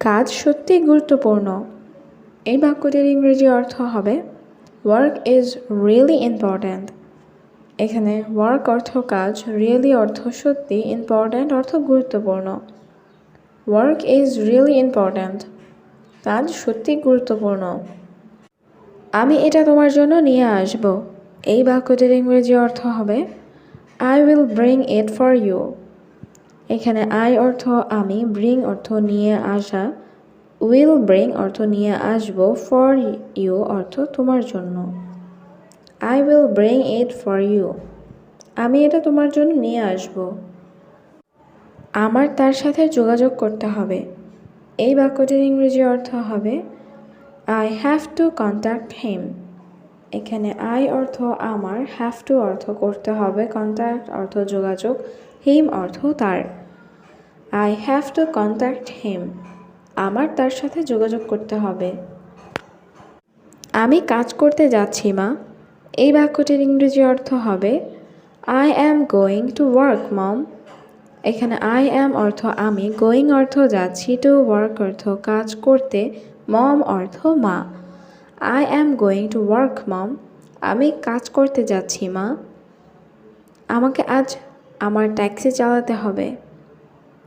কাজ সত্যিই গুরুত্বপূর্ণ। এই বাক্যটির ইংরেজি অর্থ হবে ওয়ার্ক ইজ রিয়েলি ইম্পর্ট্যান্ট। এখানে ওয়ার্ক অর্থ কাজ, রিয়েলি অর্থ সত্যি, ইম্পর্ট্যান্ট অর্থ গুরুত্বপূর্ণ। ওয়ার্ক ইজ রিয়েলি ইম্পর্ট্যান্ট, কাজ সত্যি গুরুত্বপূর্ণ। আমি এটা তোমার জন্য নিয়ে আসব। এই বাক্যটির ইংরেজি অর্থ হবে I will bring it for you. এখানে আই অর্থ আমি, ব্রিং অর্থ নিয়ে আসা, উইল ব্রিং অর্থ নিয়ে আসব, ফর ইউ অর্থ তোমার জন্য। I will bring it for you, আমি এটা তোমার জন্য নিয়ে আসব। আমার তার সাথে যোগাযোগ করতে হবে। এই বাক্যটির ইংরেজি অর্থ হবে আই হ্যাভ টু কন্ট্যাক্ট হিম। এখানে আই অর্থ আমার, হ্যাভ টু অর্থ করতে হবে, কন্ট্যাক্ট অর্থ যোগাযোগ, হিম অর্থ তার। আই হ্যাভ টু কন্ট্যাক্ট হিম, আমার তার সাথে যোগাযোগ করতে হবে। আমি কাজ করতে যাচ্ছি মা। এই বাক্যটির ইংরেজি অর্থ হবে I am going to work mom. এখানে আই অ্যাম অর্থ আমি, গোয়িং অর্থ যাচ্ছি, টু ওয়ার্ক অর্থ কাজ করতে, মম অর্থ মা। I am going to work mom, আমি কাজ করতে যাচ্ছি মা। আমাকে আজ আমার ট্যাক্সি চালাতে হবে।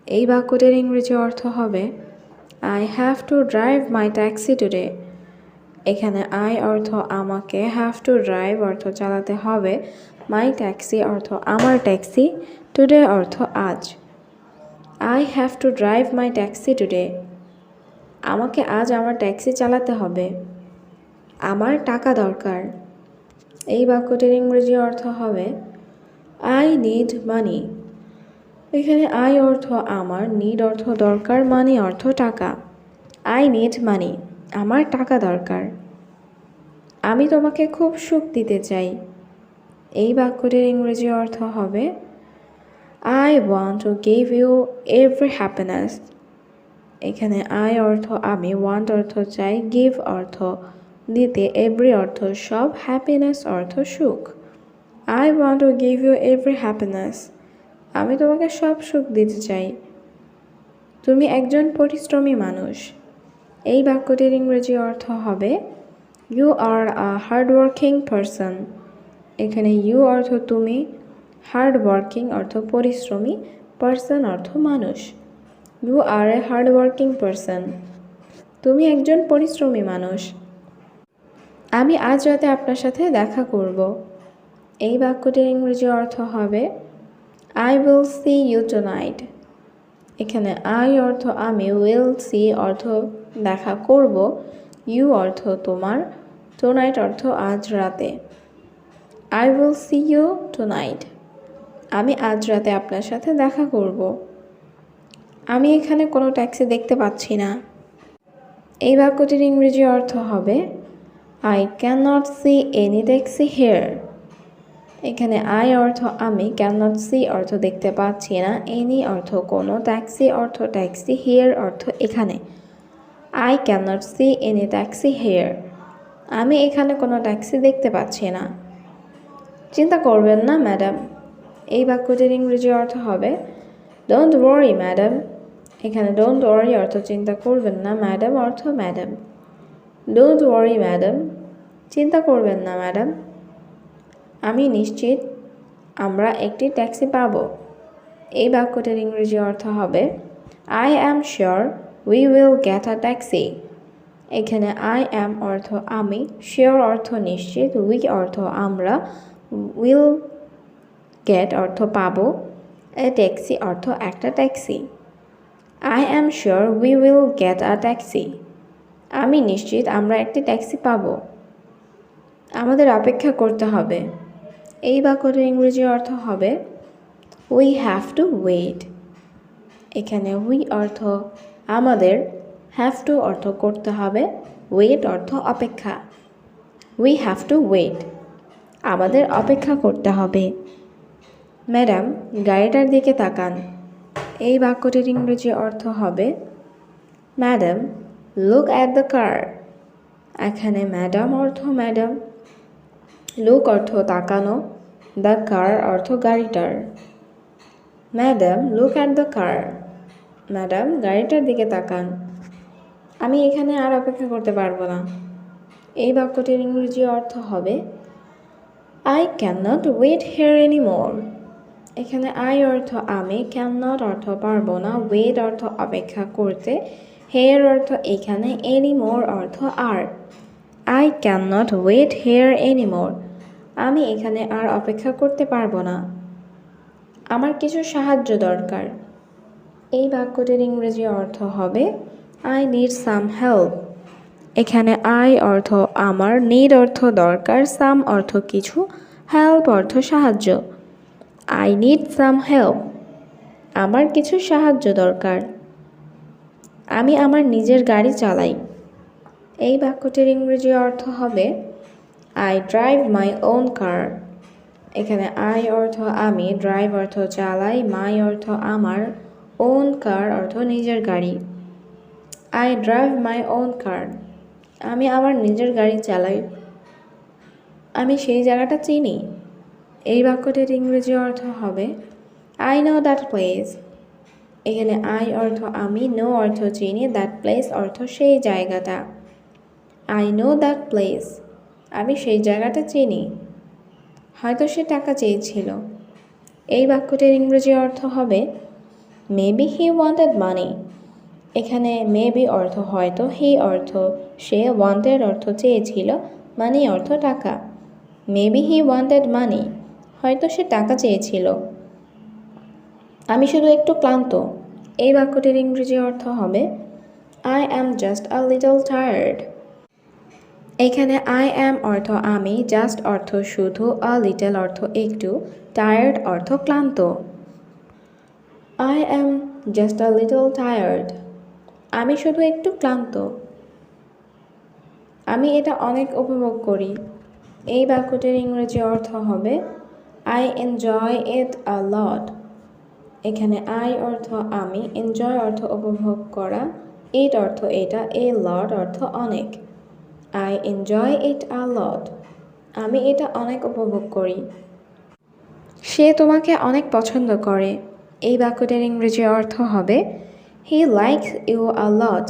এই বাক্যটির ইংরেজি অর্থ হবে I have to drive my taxi today. এখানে আই অর্থ আমাকে, হ্যাভ টু ড্রাইভ অর্থ চালাতে হবে, মাই ট্যাক্সি অর্থ আমার ট্যাক্সি, টুডে অর্থ আজ। I have to drive my taxi today, আমাকে আজ আমার ট্যাক্সি চালাতে হবে। আমার টাকা দরকার। এই বাক্যটির ইংরেজি অর্থ হবে আই নিড মানি। এখানে আই অর্থ আমার, নিড অর্থ দরকার, মানি অর্থ টাকা। আই নিড মানি, আমার টাকা দরকার। আমি তোমাকে খুব সুখ দিতে চাই। এই বাক্যটির ইংরেজি অর্থ হবে I want to give you every happiness. এখানে আই অর্থ আমি, ওয়ান্ট অর্থ চাই, গিভ অর্থ দিতে, এভরি অর্থ সব, হ্যাপিনেস অর্থ সুখ। I want to give you every happiness, আমি তোমাকে সব সুখ দিতে চাই। তুমি একজন পরিশ্রমী মানুষ। এই বাক্যটির ইংরেজি অর্থ হবে you are a hard working person. এখানে ইউ অর্থ তুমি, হার্ড ওয়ার্কিং অর্থ পরিশ্রমী, পারসন অর্থ মানুষ। You are a hard working person, তুমি একজন পরিশ্রমী মানুষ। আমি আজ রাতে আপনার সাথে দেখা করব। এই বাক্যটির ইংরেজি অর্থ হবে I will see you tonight. এখানে আই অর্থ আমি, উইল সি অর্থ দেখা করব, ইউ অর্থ তোমার, টুনাইট অর্থ আজ রাতে। I will see you tonight, আমি আজ রাতে আপনার সাথে দেখা করব। আমি এখানে কোনো ট্যাক্সি দেখতে পাচ্ছি না। এই বাক্যটির ইংরেজি অর্থ হবে I can not see any taxi here. এখানে আই অর্থ আমি, ক্যান নট সি অর্থ দেখতে পাচ্ছি না, এনি অর্থ কোনো, ট্যাক্সি অর্থ ট্যাক্সি, হিয়ার অর্থ এখানে। I can not see any taxi here, আমি এখানে কোনো ট্যাক্সি দেখতে পাচ্ছি না। চিন্তা করবেন না ম্যাডাম। এই বাক্যটির ইংরেজি অর্থ হবে ডোন্ট ওয়ারি ম্যাডাম। এখানে ডোন্ট ওয়ারি অর্থ চিন্তা করবেন না, ম্যাডাম অর্থ ম্যাডাম। ডোন্ট ওয়ারি ম্যাডাম, চিন্তা করবেন না ম্যাডাম। আমি নিশ্চিত আমরা একটি ট্যাক্সি পাব। এই বাক্যটির ইংরেজি অর্থ হবে I am sure we will get a taxi. এখানে আই অ্যাম অর্থ আমি, শিওর অর্থ নিশ্চিত, উই অর্থ আমরা, উইল গেট অর্থ পাব, এ ট্যাক্সি অর্থ একটা taxi. I am sure we will get a taxi, আমি নিশ্চিত আমরা একটি ট্যাক্সি পাব। আমাদের অপেক্ষা করতে হবে। এই বাক্যটির ইংরেজি অর্থ হবে উই হ্যাভ টু ওয়েট। এখানে উই অর্থ আমাদের, হ্যাভ টু অর্থ করতে হবে, ওয়েট অর্থ অপেক্ষা। উই হ্যাভ টু ওয়েট, আমাদের অপেক্ষা করতে হবে। ম্যাডাম গাড়িটার দিকে তাকান। এই বাক্যটির ইংরেজি অর্থ হবে madam look at the car. এখানে ম্যাডাম অর্থ ম্যাডাম, লুক অর্থ তাকানো, দ্য কার অর্থ গাড়িটার। Madam look at the car, madam গাড়িটার দিকে তাকান। আমি এখানে আর অপেক্ষা করতে পারবো না। এই বাক্যটির ইংরেজি অর্থ হবে I cannot wait here anymore. এখানে I অর্থ আমি, cannot অর্থ পারবো না, wait অর্থ অপেক্ষা করতে, here অর্থ এখানে, anymore অর্থ আর। I cannot wait here anymore. আমি এখানে আর অপেক্ষা করতে পারবো না। আমার কিছু সাহায্য দরকার। এই বাক্যটির ইংরেজি অর্থ হবে I need some help. এখানে I অর্থ আমার, need অর্থ দরকার, some অর্থ কিছু, help অর্থ সাহায্য। I need some help. আমার কিছু সাহায্য দরকার। আমি আমার নিজের গাড়ি চালাই। এই বাক্যটির ইংরেজি অর্থ হবে I drive my own car. এখানে I অর্থ আমি, drive অর্থ চালাই, my অর্থ আমার, own car অর্থ নিজের গাড়ি। I drive my own car. আমি আমার নিজের গাড়ি চালাই। আমি সেই জায়গাটা চিনি। এই বাক্যটির ইংরেজি অর্থ হবে I know that place. এখানে I অর্থ আমি, know অর্থ চিনি, that place অর্থ সেই জায়গাটা। I know that place. আমি সেই জায়গাটা চিনি। হয়তো সে টাকা চেয়েছিল। এই বাক্যটির ইংরেজি অর্থ হবে Maybe he wanted money. এখানে maybe অর্থ হয়তো, he অর্থ সে, wanted অর্থ চেয়েছিল, money অর্থ টাকা। Maybe he wanted money. হয়তো সে টাকা চেয়েছিল। আমি শুধু একটু ক্লান্ত। এই বাক্যটির ইংরেজি অর্থ হবে I am just a little tired. এখানে I am অর্থ আমি, just অর্থ শুধু, a little অর্থ একটু, tired অর্থ ক্লান্ত। I am just a little tired. আমি শুধু একটু ক্লান্ত। আমি এটা অনেক উপভোগ করি। এই বাক্যটির ইংরেজি অর্থ হবে I enjoy it a lot. এখানে I অর্থ আমি, enjoy অর্থ উপভোগ করা, it অর্থ এটা, a lot অর্থ অনেক। I enjoy it a lot. আমি এটা অনেক উপভোগ করি। সে তোমাকে অনেক পছন্দ করে। এই বাক্যটির ইংরেজি অর্থ হবে He likes you a lot.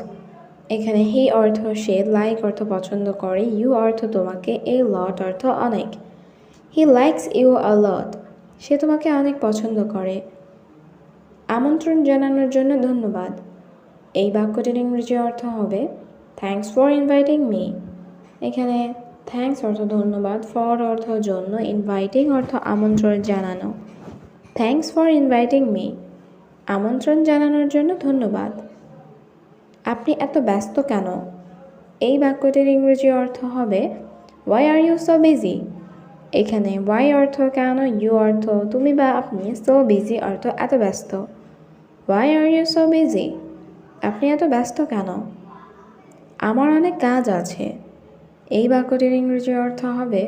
এখানে he অর্থ সে, like অর্থ পছন্দ করে, you অর্থ তোমাকে, a lot অর্থ অনেক। He likes you a lot. সে তোমাকে অনেক পছন্দ করে। আমন্ত্রণ জানানোর জন্য ধন্যবাদ। এই বাক্যটির ইংরেজি অর্থ হবে Thanks for inviting me. এখানে thanks অর্থ ধন্যবাদ, for অর্থ জন্য, inviting অর্থ আমন্ত্রণ জানানো। Thanks for inviting me. আমন্ত্রণ জানানোর জন্য ধন্যবাদ। আপনি এত ব্যস্ত কেন? এই বাক্যটির ইংরেজি অর্থ হবে Why are you so busy? এখানে why অর্থ কেন, you অর্থ তুমি বা আপনি, so busy অর্থ এত ব্যস্ত। Why are you so busy? আপনি এত ব্যস্ত কেন? আমার অনেক কাজ আছে। এই বাক্যটির ইংরেজি অর্থ হবে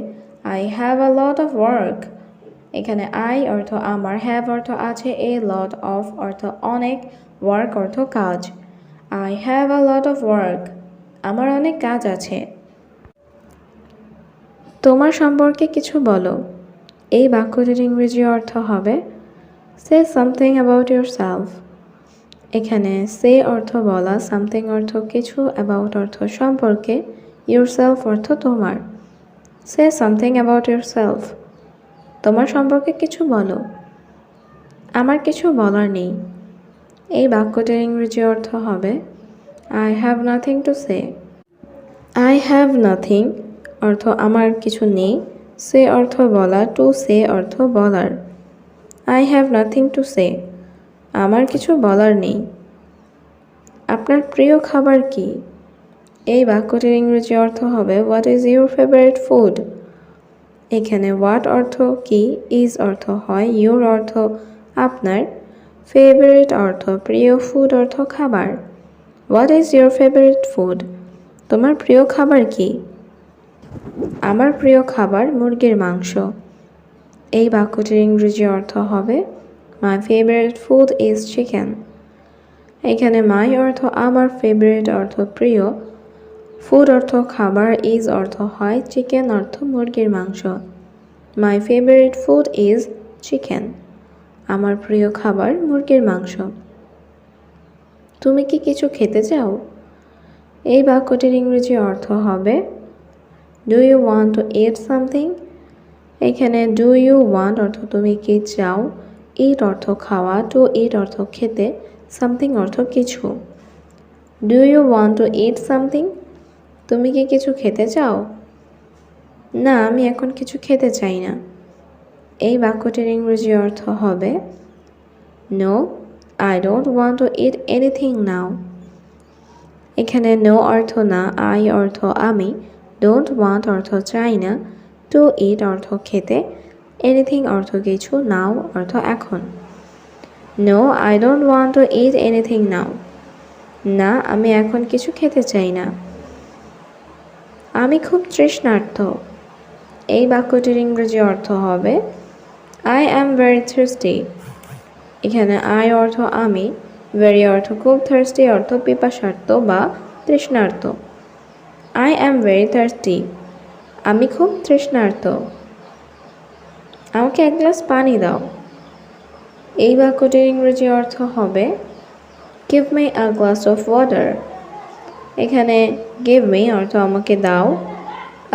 I have a lot of work. এখানে I অর্থ আমার, have অর্থ আছে, a lot of অর্থ অনেক, work অর্থ কাজ। I have a lot of work. আমার অনেক কাজ আছে। তোমার সম্পর্কে কিছু বলো। এই বাক্যটির ইংরেজি অর্থ হবে Say something about yourself. এখানে say অর্থ বলা, something অর্থ কিছু, about অর্থ সম্পর্কে, yourself অর্থ তোমার। Say something about yourself. তোমার সম্পর্কে কিছু বলো। আমার কিছু বলার নেই। এই বাক্যটির ইংরেজি অর্থ হবে I have nothing to say. I have nothing অর্থ আমার কিছু নেই, say অর্থ বলা, to say অর্থ বলার। I have nothing to say. আমার কিছু বলার নেই। আপনার প্রিয় খাবার কি? এই বাক্যটির ইংরেজি অর্থ হবে What is your favorite food? এখানে what অর্থ কি, is অর্থ হয়, your অর্থ আপনার, favorite অর্থ প্রিয়, food অর্থ খাবার। What is your favorite food? তোমার প্রিয় খাবার কি? আমার প্রিয় খাবার মুরগির মাংস। এই বাক্যটির ইংরেজি অর্থ হবে My favorite food is chicken. এখানে my অর্থ আমার, favorite অর্থ প্রিয়, food অর্থ খাবার, is অর্থ হয়, chicken অর্থ মুরগির মাংস। My favorite food is chicken. আমার প্রিয় খাবার মুরগির মাংস। তুমি কি কিছু খেতে চাও? এই বাক্যটির ইংরেজি অর্থ হবে do you want to eat something. এখানে ডু ইউ ওয়ান্ট অর্থ তুমি কি চাও, ইট অর্থ খাওয়া, টু ইট অর্থ খেতে, সামথিং অর্থ কিছু। Do you want to eat something? তুমি কি কিছু খেতে চাও? না, আমি এখন কিছু খেতে চাই না। এই বাক্যটির ইংরেজি অর্থ হবে no I don't want to eat anything now. এখানে নো অর্থ না, আই অর্থ আমি, ডোন্ট ওয়ান্ট অর্থ চাই না, টু ইট অর্থ খেতে, এনিথিং অর্থ কিছু, নাও অর্থ এখন। No I don't want to eat anything now. না, আমি এখন কিছু খেতে চাই না। আমি খুব তৃষ্ণার্ত। এই বাক্যটির ইংরেজি অর্থ হবে আই অ্যাম ভেরি থার্স্টি। এখানে আই অর্থ আমি, ভেরি অর্থ খুব, থার্স্টি অর্থ পিপাসার্ত বা তৃষ্ণার্ত। I am very thirsty. আমি খুব তৃষ্ণার্ত। আমাকে এক গ্লাস পানি দাও। এই বাক্যটির ইংরেজি অর্থ হবে give me a glass of water. এখানে গিভ মি অর্থ আমাকে দাও,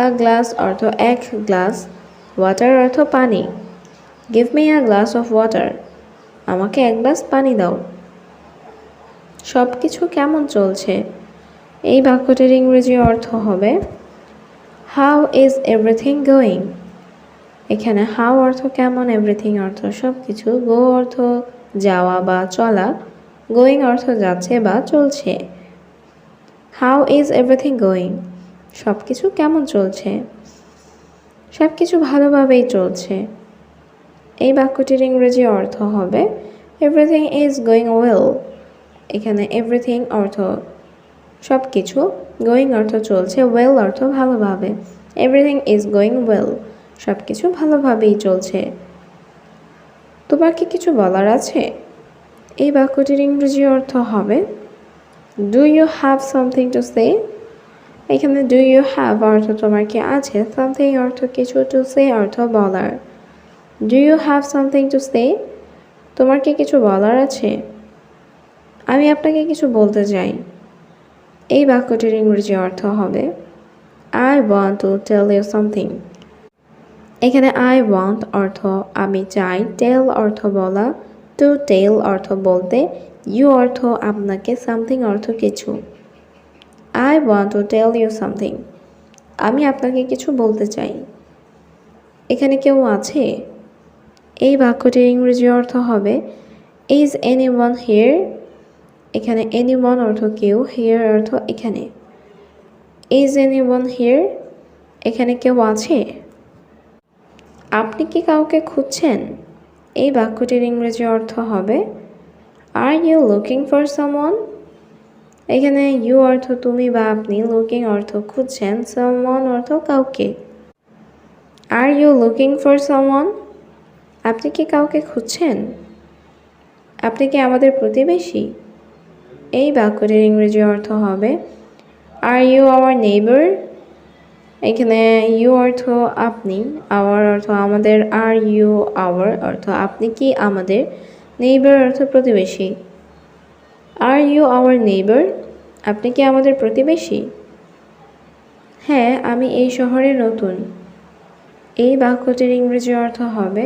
আ গ্লাস অর্থ এক গ্লাস, ওয়াটার অর্থ পানি। Give me a glass of water. আমাকে এক গ্লাস পানি দাও। সব কিছু কেমন চলছে? এই বাক্যটির ইংরেজি অর্থ হবে হাউ ইজ এভরিথিং গোয়িং। এখানে হাউ অর্থ কেমন, এভরিথিং অর্থ সব কিছু, গো অর্থ যাওয়া বা চলা, গোয়িং অর্থ যাচ্ছে বা চলছে। How is everything going? সব কিছু কেমন চলছে? সব কিছু ভালোভাবেই চলছে। এই বাক্যটির ইংরেজি অর্থ হবে এভরিথিং ইজ গোয়িং ওয়েল। এখানে এভরিথিং অর্থ সব কিছু, গোয়িং অর্থ চলছে, ওয়েল অর্থ ভালোভাবে। Everything is going well. সব কিছু ভালোভাবেই চলছে। তোমার কি কিছু বলার আছে? এই বাক্যটির ইংরেজি অর্থ হবে do you have something to say. এখানে ডু ইউ হ্যাভ অর্থ তোমার কি আছে, সামথিং অর্থ কিছু, টু সে অর্থ বলার। Do you have something to say? তোমার কি কিছু বলার আছে? আমি আপনাকে কিছু বলতে চাই। এই বাক্যটির ইংরেজি অর্থ হবে I want to tell you something. এখানে আই ওয়ান্ট অর্থ আমি চাই, টেল অর্থ বলা, টু টেল অর্থ বলতে, ইউ অর্থ আপনাকে, সামথিং অর্থ কিছু। I want to tell you something. আমি আপনাকে কিছু বলতে চাই। এখানে কেউ আছে? এই বাক্যটির ইংরেজি অর্থ হবে ইজ এনিওয়ান হিয়ার। এখানে এনিওয়ান অর্থ কেউ, হিয়ার অর্থ এখানে। Is anyone here? এখানে কেউ আছে? আপনি কি কাউকে খুঁজছেন? এই বাক্যটির ইংরেজি অর্থ হবে are you looking for someone. এখানে ইউ অর্থ তুমি বা আপনি, লুকিং অর্থ খুঁজছেন, সামওয়ান অর্থ কাউকে। Are you looking for someone? আপনি কি কাউকে খুঁজছেন? আপনি কি আমাদের প্রতিবেশী? এই বাক্যটির ইংরেজি অর্থ হবে আর ইউ আওয়ার নেইবার। এখানে ইউ অর্থ আপনি, আওয়ার অর্থ আমাদের, আর ইউ আওয়ার অর্থ আপনি কি আমাদের, নেইবার অর্থ প্রতিবেশী। Are you our neighbour? আপনি কি আমাদের প্রতিবেশী? হ্যাঁ, আমি এই শহরে নতুন। এই বাক্যটির ইংরেজি অর্থ হবে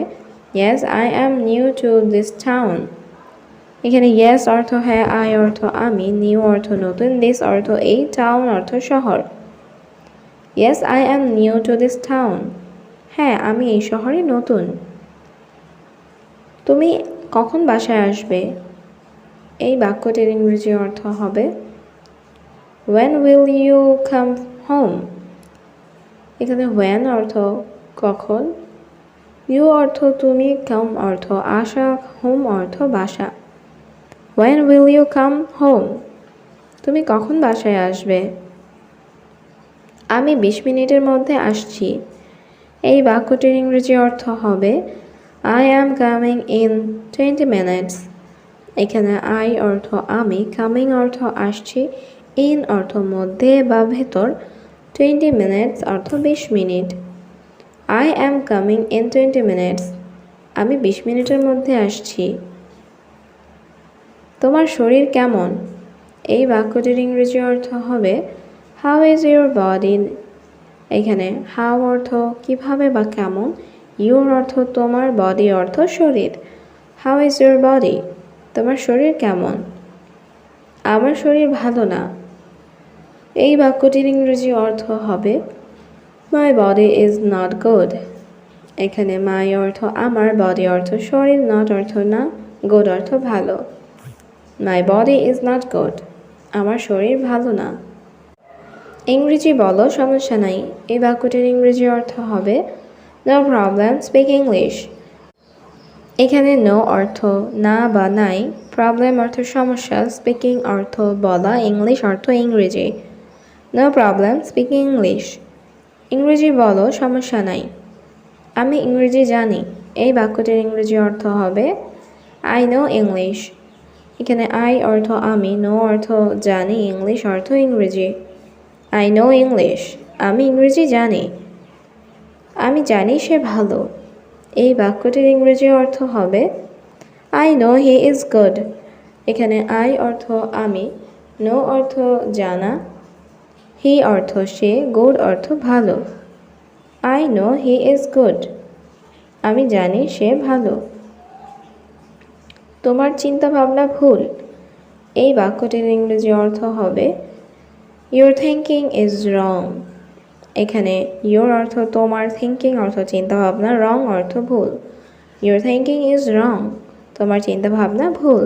yes I am new to this town. এখানে ইয়েস অর্থ হ্যাঁ, আই অর্থ আমি, নিউ অর্থ নতুন, দিস অর্থ এই, টাউন অর্থ শহর। Yes I am new to this town. হ্যাঁ, আমি এই শহরে নতুন। তুমি কখন বাসায় আসবে? এই বাক্যটির ইংরেজি অর্থ হবে when will you come home? এখানে when অর্থ কখন, you অর্থ তুমি, come অর্থ আসা, home অর্থ বাসা। when will you come home? তুমি কখন বাসায় আসবে? আমি 20 মিনিটের মধ্যে আসছি। এই বাক্যটির ইংরেজি অর্থ হবে I am coming in 20 minutes. এখানে I অর্থ আমি, coming অর্থ আসছি, in অর্থ মধ্যে বা ভেতর, 20 minutes অর্থ 20 minute. I am coming in 20 minutes. আমি 20 মিনিটের মধ্যে আসছি। তোমার শরীর কেমন? এই বাক্যটির ইংরেজি অর্থ হবে হাউ ইজ ইউর বডি। এখানে হাউ অর্থ কিভাবে বা কেমন, ইউর অর্থ তোমার, বডি অর্থ শরীর। হাউ ইজ ইউর বডি, তোমার শরীর কেমন? আমার শরীর ভালো না। এই বাক্যটির ইংরেজি অর্থ হবে my body is not good. এখানে মাই অর্থ আমার, বডি অর্থ শরীর, নট অর্থ না, গুড অর্থ ভালো। My body is not good, আমার শরীর ভালো না। ইংরেজি বলো, সমস্যা নাই। এই বাক্যটির ইংরেজি অর্থ হবে নো প্রবলেম, স্পিক ইংলিশ। এখানে নো অর্থ না বা নাই, প্রবলেম অর্থ সমস্যা, স্পিকিং অর্থ বলা, ইংলিশ অর্থ ইংরেজি। No problem, speak English. ইংরেজি বলো, সমস্যা নাই। আমি ইংরেজি জানি। এই বাক্যটির ইংরেজি অর্থ হবে আই নো ইংলিশ। এখানে আই অর্থ আমি, নো অর্থ জানি, ইংলিশ অর্থ ইংরেজি। আই নো ইংলিশ, আমি ইংরেজি জানি। আমি জানি সে ভালো। এই বাক্যটির ইংরেজি অর্থ হবে I know he is good. এখানে আই অর্থ আমি, নো অর্থ জানা, হি অর্থ সে, গুড অর্থ ভালো। I know he is good, আমি জানি সে ভালো। তোমার চিন্তা ভাবনা ভুল। এই বাক্যটির ইংরেজি অর্থ হবে ইউর থিঙ্কিং ইজ রং। এখানে ইউর অর্থ তোমার, থিঙ্কিং অর্থ চিন্তা ভাবনা, রং অর্থ ভুল। ইউর থিঙ্কিং ইজ রং, তোমার চিন্তা ভাবনা ভুল।